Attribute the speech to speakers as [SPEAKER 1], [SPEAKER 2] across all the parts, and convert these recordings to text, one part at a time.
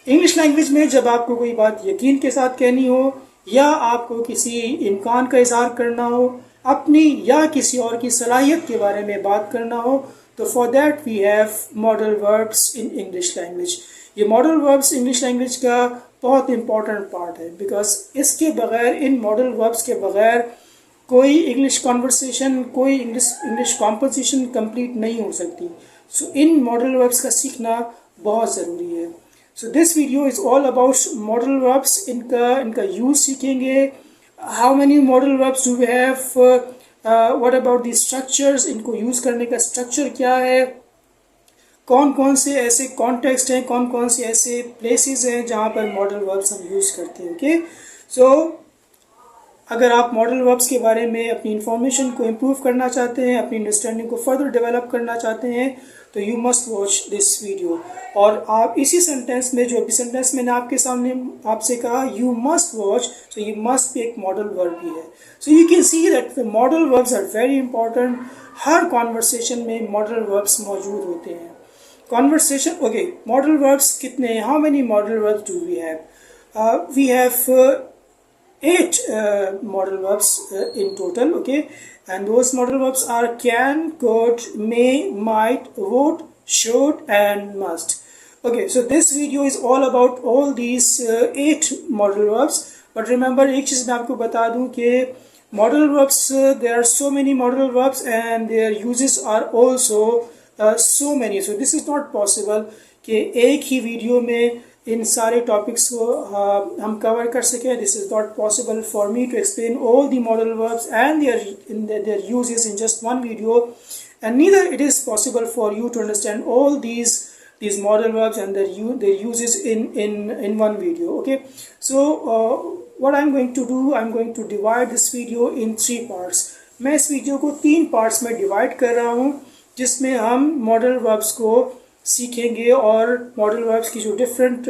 [SPEAKER 1] English language में जब आपको कोई बात यकीन के साथ कहनी हो या आपको किसी इम्कान का इजहार करना हो, अपनी या किसी और की सलाहियत के बारे में बात करना हो, तो for that we have modal verbs in English language. ये मॉडल वर्ब्स इंग्लिश लैंग्वेज का बहुत इंपॉर्टेंट पार्ट है, बिकॉज इसके बगैर, इन मॉडल वर्ब्स के बगैर कोई इंग्लिश कॉन्वर्सेशन, कोई इंग्लिश कॉम्पोजिशन कंप्लीट नहीं हो सकती। सो इन मॉडल वर्ब्स का सीखना बहुत ज़रूरी है। So this video is all about modal verbs. इनका यूज़ सीखेंगे। How many modal verbs do we have, what about the structures, इनको यूज़ करने का स्ट्रक्चर क्या है, कौन कौन से ऐसे कॉन्टेक्स्ट हैं, कौन कौन से ऐसे प्लेसेस हैं जहाँ पर मॉडल वर्ब्स हम यूज़ करते हैं। ओके, सो अगर आप मॉडल वर्ब्स के बारे में अपनी इंफॉर्मेशन को इम्प्रूव करना चाहते हैं, अपनी अंडरस्टैंडिंग को फर्दर डेवलप करना चाहते हैं, तो you must watch this video. और आप इसी सेंटेंस में, जो अभी सेंटेंस मैंने आपके सामने आपसे कहा, you must watch, so you must भी एक मॉडल वर्ब भी है। So you can see that the modal verbs are very important. हर कॉन्वर्सेशन में मॉडल वर्ब्स मौजूद होते हैं। कॉन्वर्सेशन, ओके, मॉडल वर्ब्स कितने हैं? How many modal verbs do we have? We have 8 modal verbs in total, okay, and those modal verbs are can, could, may, might, would, should and must. Okay, so this video is all about all these 8 modal verbs. But remember, एक चीज़ मैं आपको बता दूं कि modal verbs, there are so many modal verbs and their uses are also so many. So this is not possible कि एक ही video में इन सारे टॉपिक्स को हम कवर कर सकें. This is not possible for me to explain all the modal verbs and their usages in just one video, and neither it is possible for you to understand all these model verbs and their uses in one video. Okay, so what I'm going to do, I'm going to divide this video in 3 parts. मैं इस video को 3 parts में divide कर रहा हूँ, जिसमें हम model verbs को सीखेंगे और मॉडल वर्ब्स की जो डिफरेंट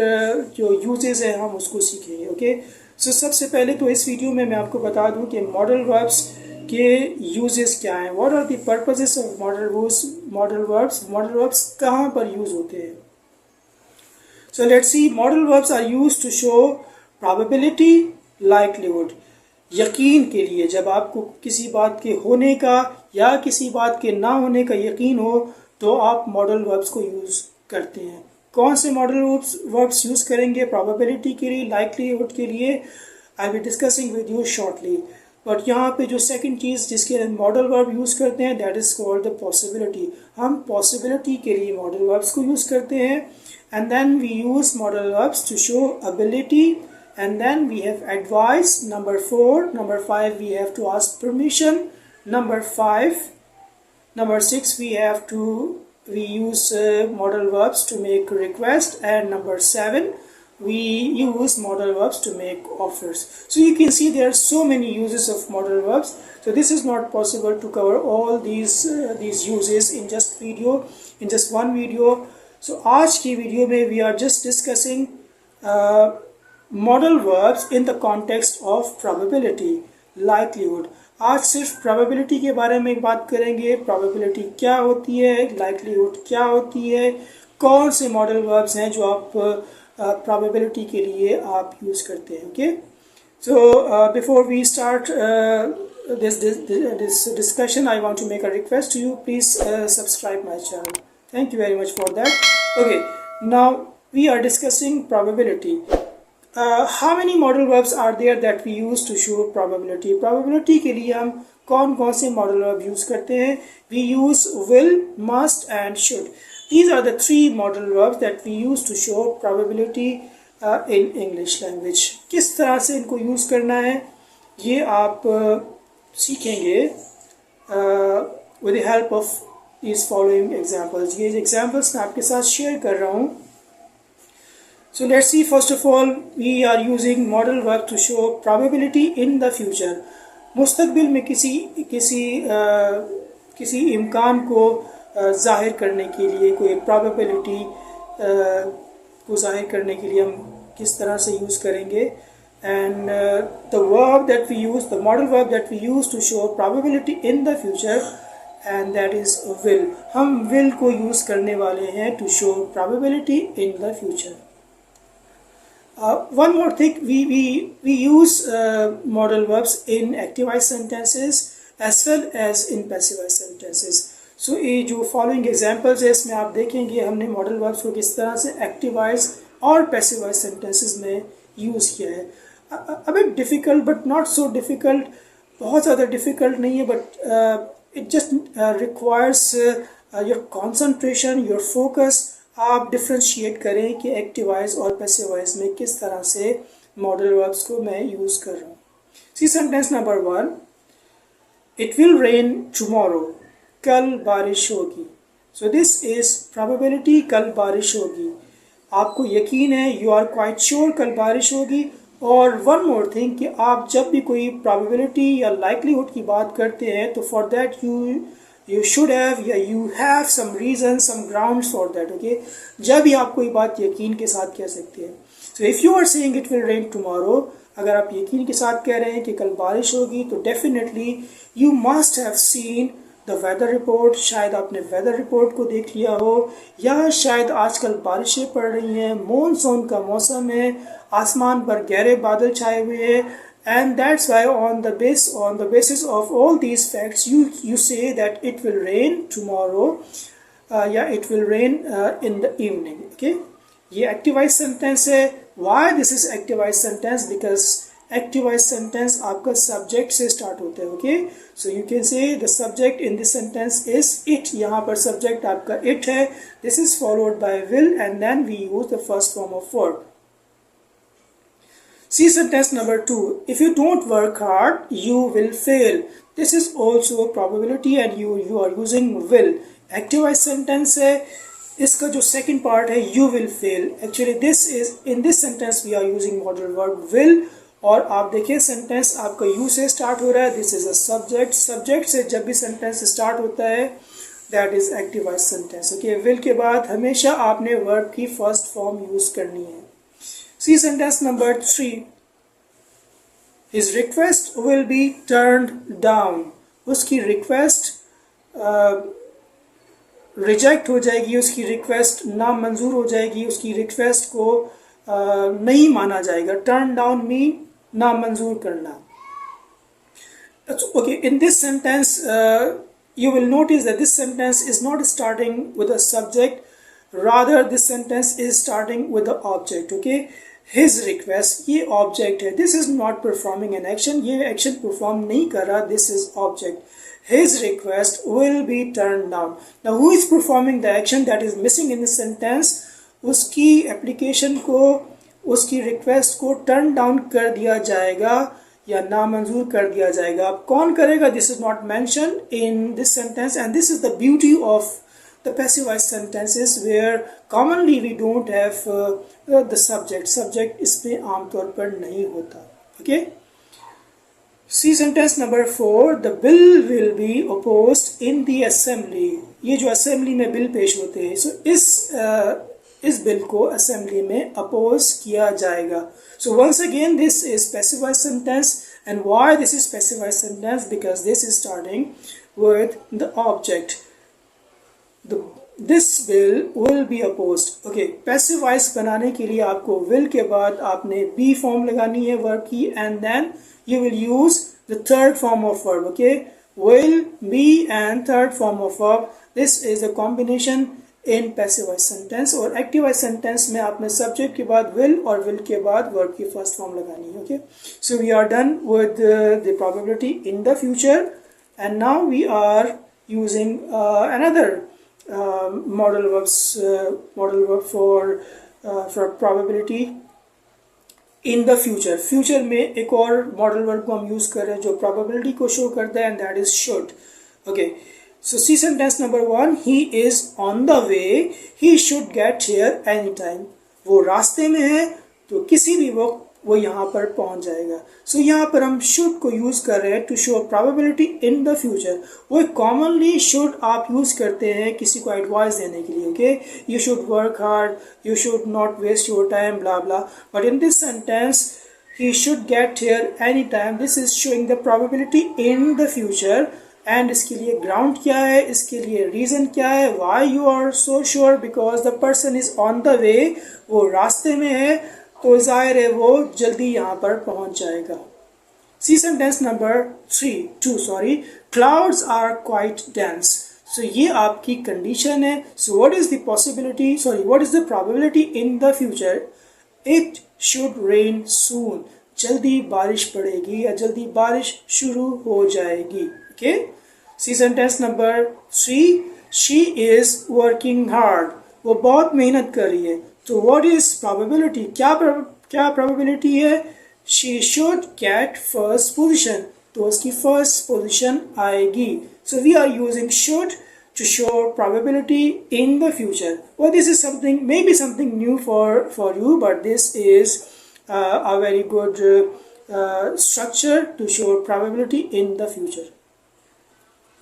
[SPEAKER 1] जो यूजेस हैं हम उसको सीखेंगे. ओके, सो सबसे पहले तो इस वीडियो में मैं आपको बता दूं कि मॉडल वर्ब्स के यूजेस क्या हैं. What are the purposes of modal verbs कहाँ पर यूज होते हैं. So let's see. Modal verbs are used to show probability, likelihood. यकीन के लिए, जब आपको किसी बात के होने का या किसी बात के ना होने का यकीन हो, तो आप मॉडल वर्ब्स को यूज़ करते हैं. कौन से मॉडल वर्ब्स यूज़ करेंगे? प्रोबेबिलिटी के लिए, लाइक्लीहुड के लिए. I will discussing with you shortly. But यहाँ पे जो सेकंड चीज़ जिसके लिए मॉडल वर्ब यूज़ करते हैं, that is called the possibility. हम पॉसिबिलिटी के लिए मॉडल वर्ब्स को यूज़ करते हैं. And then we use modal verbs to show ability, and then we have advice. Number 4. Number 5 we have to ask permission. Number 6 we use modal verbs to make request, and number 7 we use modal verbs to make offers. So you can see there are so many uses of modal verbs. So this is not possible to cover all these uses in just one video. So आज की video में we are just discussing modal verbs in the context of probability, likelihood. आज सिर्फ probability के बारे में बात करेंगे. प्रोबेबिलिटी क्या होती है, लाइक्लीहुड क्या होती है, कौन से मॉडल वर्ब्स हैं जो आप प्रोबेबिलिटी के लिए आप यूज़ करते हैं. Okay, so before we start this discussion, I want to make a request to you. Please subscribe my channel. Thank you very much for that. Okay, now we are discussing probability. How many modal verbs are there that we use to show probability? Probability के लिए हम कौन कौन से modal verb use करते हैं? We use will, must and should. These are the 3 modal verbs that we use to show probability in English language. किस तरह से इनको use करना है ये आप सीखेंगे with the help of these following examples. ये examples मैं आपके साथ share कर रहा हूँ. So let's see. First of all, we are using modal verb to show probability in the future. मुस्तकबिल में किसी इम्कान को ज़ाहिर करने के लिए, कोई probability को ज़ाहिर करने के लिए हम किस तरह से यूज़ करेंगे. And the verb that we use, the model verb that we use to show probability in the future, and that is will. हम will को यूज़ करने वाले हैं to show probability in the future. One more thing, we use modal verbs in active sentences as well as in passive sentences. So ये जो following examples है इसमें आप देखेंगे हमने मॉडल वर्ब्स को किस तरह से एक्टिवाइज और पैसिवाइज सेंटेंसेस में यूज़ किया है. A bit difficult but not so difficult, बहुत ज़्यादा डिफिकल्ट नहीं है, but it just requires your concentration, your focus. आप डिफ्रेंशिएट करें कि एक्टिवाइज और पैसिवाइज में किस तरह से मॉडल वर्ब्स को मैं यूज़ कर रहा हूँ. See sentence number 1, it will rain tomorrow, कल बारिश होगी. सो दिस इज प्रोबेबिलिटी, कल बारिश होगी. आपको यकीन है, यू आर क्वाइट श्योर कल बारिश होगी. और वन मोर थिंग कि आप जब भी कोई प्रोबेबिलिटी या लाइकलीहुड की बात करते हैं तो for that you should have या you have some reason, some grounds for that. Okay, जब भी आप कोई बात यकीन के साथ कह सकते हैं. So if you are saying it will rain tomorrow, अगर आप यकीन के साथ कह रहे हैं कि कल बारिश होगी तो definitely you must have seen the weather report. शायद आपने weather report को देख लिया हो, या शायद आजकल बारिशें पड़ रही हैं, मॉनसून का मौसम है, आसमान पर गहरे बादल छाए हुए हैं. And that's why on the basis of all these facts you say that it will rain tomorrow, it will rain in the evening. Okay, ये activized sentence है. Why this is activized sentence? Because activized sentence आपका subject से start होता है. Okay, so you can say the subject in this sentence is it. यहाँ पर subject आपका it है. This is followed by will and then we use the first form of verb. See sentence number 2. If you don't work hard, you will fail. This is also a probability and you are using will. Activized sentence है. इसका जो second part है you will fail. Actually this is in this sentence we are using modal verb will. और आप देखिए sentence आपका you से start हो रहा है. This is a subject. Subject से जब भी sentence start होता है that is activized sentence. Okay, will के बाद हमेशा आपने verb की first form use करनी है. See sentence number 3. His request will be turned down. उसकी request reject हो जाएगी, उसकी request नामंजूर हो जाएगी, उसकी request को नहीं माना जाएगा. Turn down mean नामंजूर करना. Okay, in this sentence you will notice that this sentence is not starting with a subject, rather this sentence is starting with the object. Okay, his request, ये object है. This is not performing an action, ये action perform नहीं कर रहा. This is object. His request will be turned down. Now who is performing the action that is missing in this sentence? उसकी application को, उसकी request को turn down कर दिया जाएगा या नामंजूर कर दिया जाएगा. अब कौन करेगा? This is not mentioned in this sentence and this is the beauty of the passivized sentences where commonly we don't have the subject इसमें आमतौर पर नहीं होता. Okay, see sentence number 4. The bill will be opposed in the assembly. ये जो assembly में bill पेश होते हैं, so इस bill को assembly में oppose किया जाएगा. So once again this is passivized sentence. And why this is passivized sentence? Because this is starting with the object. This bill will be opposed. Okay, passivize बनाने के लिए आपको will के बाद आपने be form लगानी है verb की and then you will use the third form of verb. Okay, will, be and third form of verb. This is a combination in passivized sentence. और activized sentence में आपने subject के बाद will और will के बाद verb की first form लगानी है. Okay, so we are done with the probability in the future and now we are using another modal verb for probability in the future. Future में एक और modal verb को हम use कर रहे हैं जो probability को show करता है and that is should. Okay, so see sentence number 1. He is on the way. He should get here anytime. वो रास्ते में है तो किसी भी वक्त वो यहाँ पर पहुँच जाएगा. So यहाँ पर हम should को use कर रहे हैं to show probability in the future. वो commonly should आप use करते हैं किसी को advice देने के लिए. Okay, you should work hard, you should not waste your time, blah blah. But in this sentence, he should get here anytime. This is showing the probability in the future. And इसके लिए ground क्या है, इसके लिए reason क्या है, why you are so sure? Because the person is on the way. वो रास्ते में है. तो जाहिर है वो जल्दी यहाँ पर पहुँच जाएगा। See sentence number 2 clouds are quite dense. So ये आपकी कंडीशन है। So what is the possibility, what is the probability in the future, it should rain soon, जल्दी बारिश पड़ेगी या जल्दी बारिश शुरू हो जाएगी। Okay, see sentence number 3, she is working hard, वो बहुत मेहनत कर रही है। तो व्हाट इज प्रोबेबिलिटी, क्या प्रोबेबिलिटी है, she should get first position, तो उसकी फर्स्ट पोजिशन आएगी। So we are using should to show probability in the future. Well, this is something, maybe something new for you, but this is a very good structure to show probability in the future.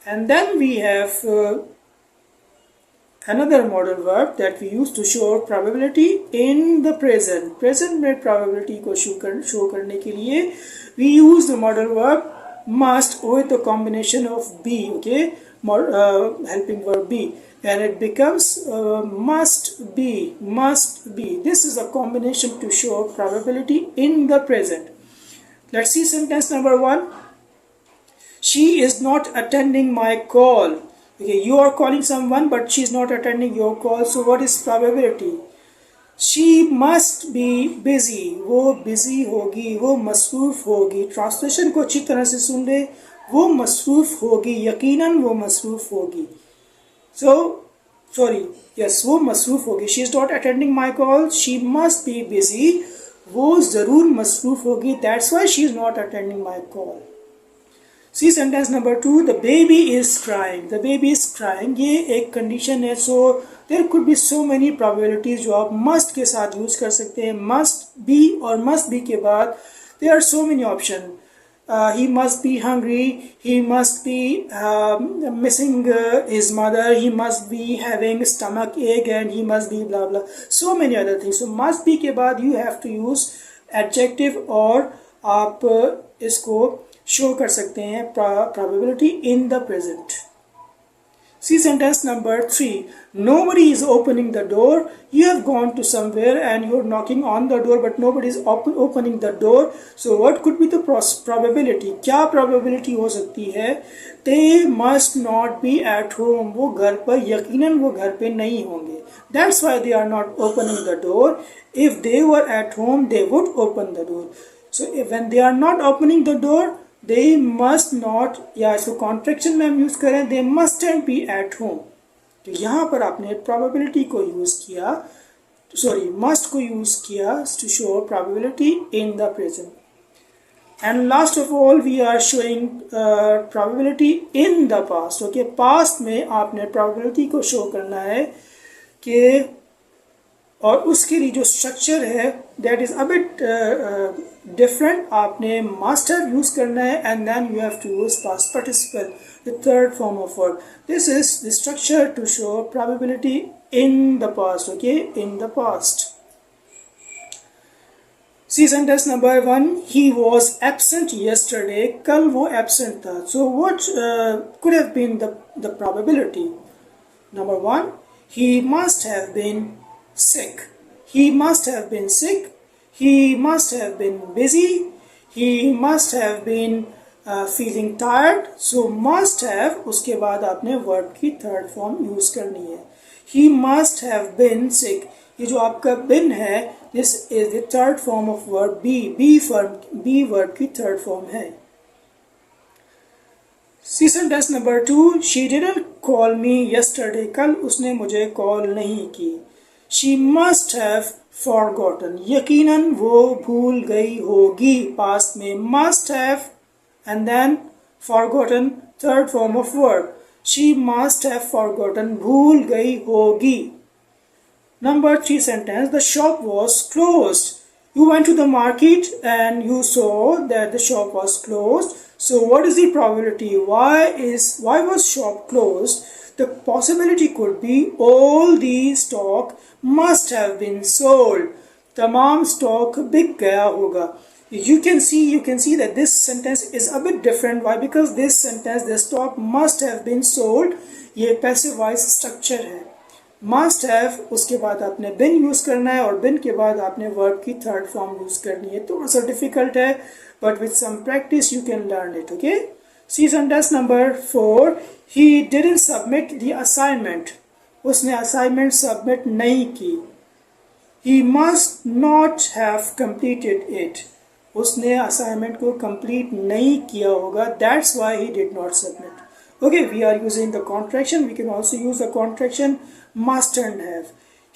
[SPEAKER 1] And then we have another modal verb that we use to show probability in the present. Present में probability को show करने के लिए we use the modal verb must with a combination of be, okay, helping verb be, and it becomes must be. This is a combination to show probability in the present. Let's see sentence number 1. She is not attending my call. Okay, you are calling someone but she is not attending your call. So what is probability? She must be busy. वो busy होगी, वो मसरूफ होगी। Translation को अच्छी तरह से सुन ले, वो मसरूफ होगी, यकीनन वो मसरूफ होगी। वो मसरूफ होगी। She is not attending my call, she must be busy, वो ज़रूर मसरूफ होगी, that's why she is not attending my call. See sentence number 2, the baby is crying, the baby is crying, ये एक कंडीशन है। So there could be so many probabilities जो आप must के साथ यूज कर सकते हैं। मस्ट बी और मस्ट बी के बाद there are so many option. He must be hungry, he must be missing his mother, he must be having stomach ache, and he must be blah blah, so many other things. So must be के बाद you have to use adjective, और आप इसको show कर सकते हैं probability in the present. See sentence number 3. Nobody is opening the door. You have gone to somewhere and you're knocking on the door, but nobody is opening the door. So what could be the probability? क्या probability हो सकती है? They must not be at home. वो घर पर, यकीनन वो घर पे नहीं होंगे. That's why they are not opening the door. If they were at home, they would open the door. So when they are not opening the door, they must not, या इसको कॉन्ट्रैक्शन में हम यूज करें, they mustn't be at home. तो यहाँ पर आपने probability को यूज किया, must को यूज किया to show probability in the present. And last of all we are showing probability in the past. Okay, past में आपने probability को show करना है कि, और उसके लिए जो स्ट्रक्चर है that is a bit different. आपने मास्टर यूज करना है and then you have to use past participle, the third form of verb. This is the structure to show probability in the past. Okay, in the past. See sentence number 1, he was absent yesterday, कल वो absent था। So what could have been the probability? Number 1, he must have been sick. He must have been sick. He must have been busy. He must have been feeling tired. So must have, उसके बाद आपने verb की third form use करनी है। He must have been sick. ये जो आपका been है, this is the third form of verb be. Be verb की थर्ड फॉर्म है। See sentence number 2, she didn't call me yesterday. कल उसने मुझे कॉल नहीं की। She must have forgotten. यकीनन वो भूल गई होगी। पास्ट में must have and then forgotten, third form of verb. She must have forgotten. भूल गई होगी। Number 3 sentence, the shop was closed. You went to the market and you saw that the shop was closed. So what is the probability? Why was shop closed? The possibility could be all the stock must have been sold. तमाम stock बिक गया होगा। You can see that this sentence is a bit different. Why? Because this sentence, the stock must have been sold, ये passive voice structure है। Must have, उसके बाद आपने बिन use करना है और बिन के बाद आपने वर्ब की थर्ड फॉर्म यूज़ करनी है. थोड़ा सा डिफिकल्ट है, but with some practice you can learn it. Okay, see sentence number 4. He didn't submit the assignment. उसने असाइनमेंट सबमिट नहीं की. He must not have completed it. उसने असाइनमेंट को कंप्लीट नहीं किया होगा. That's why he did not submit. Okay, we are using the contraction. We can also use the contraction mustn't have.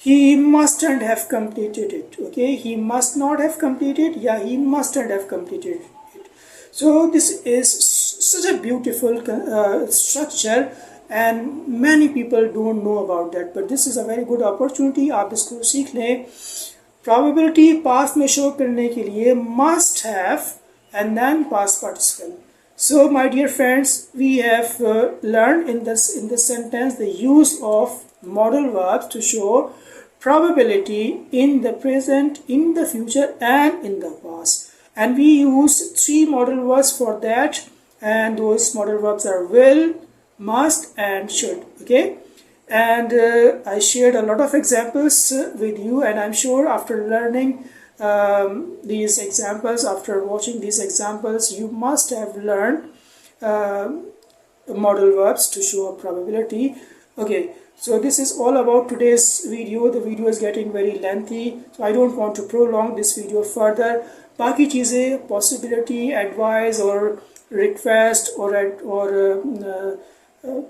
[SPEAKER 1] He mustn't have completed it. Okay, he must not have completed. Yeah, he mustn't have completed it. So this is such a beautiful structure, and many people don't know about that. But this is a very good opportunity. आप इसको सीख लें. Probability past में show करने के लिए must have and then past participle. So, my dear friends, we have learned in this sentence the use of modal verbs to show probability in the present, in the future, and in the past. And we use 3 modal verbs for that, and those modal verbs are will, must, and should. Okay, and I shared a lot of examples with you, and I'm sure after learning these examples, after watching these examples, you must have learned modal verbs to show a probability. Okay, so this is all about today's video. The video is getting very lengthy, so I don't want to prolong this video further. बाकी चीज़ें possibility, advice or request or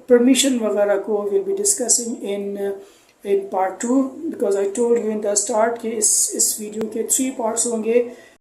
[SPEAKER 1] permission वगैरह को we'll be discussing in part 2, because I told you in the start कि इस video के 3 parts होंगे.